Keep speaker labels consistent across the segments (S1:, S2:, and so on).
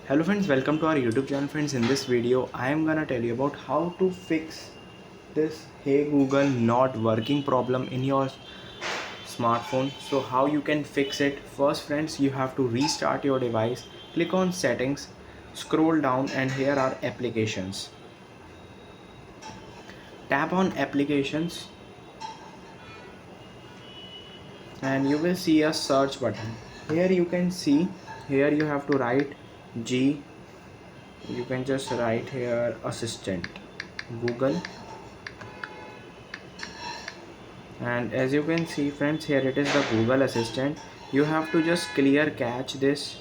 S1: Hello friends, welcome to our YouTube channel. Friends, in this video I am gonna tell you about how to fix this Hey Google not working problem in your smartphone. So how you can fix it? First friends, you have to restart your device, click on settings, scroll down, and here are applications. Tap on applications and you will see a search button. Here you can see, here you have to write G, you can just write here assistant Google, and as you can see friends, here it is the Google Assistant. You have to just clear cache this,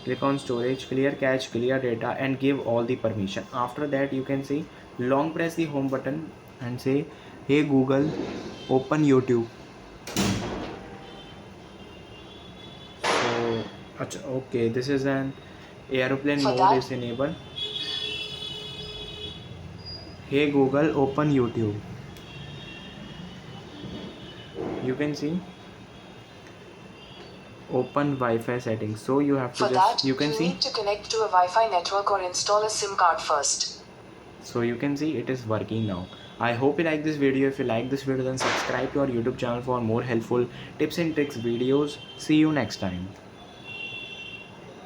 S1: click on storage, clear cache, clear data, and give all the permission. After that you can see, long press the home button and say, hey Google, open YouTube. So okay, this is an airplane mode is enabled. Hey Google, open YouTube. You can see open Wi-Fi settings. So you have to you
S2: need to connect to a Wi-Fi network or install a SIM card first.
S1: So you can see it is working now. I hope you like this video. If you like this video, then subscribe to our YouTube channel for more helpful tips and tricks videos. See you next time.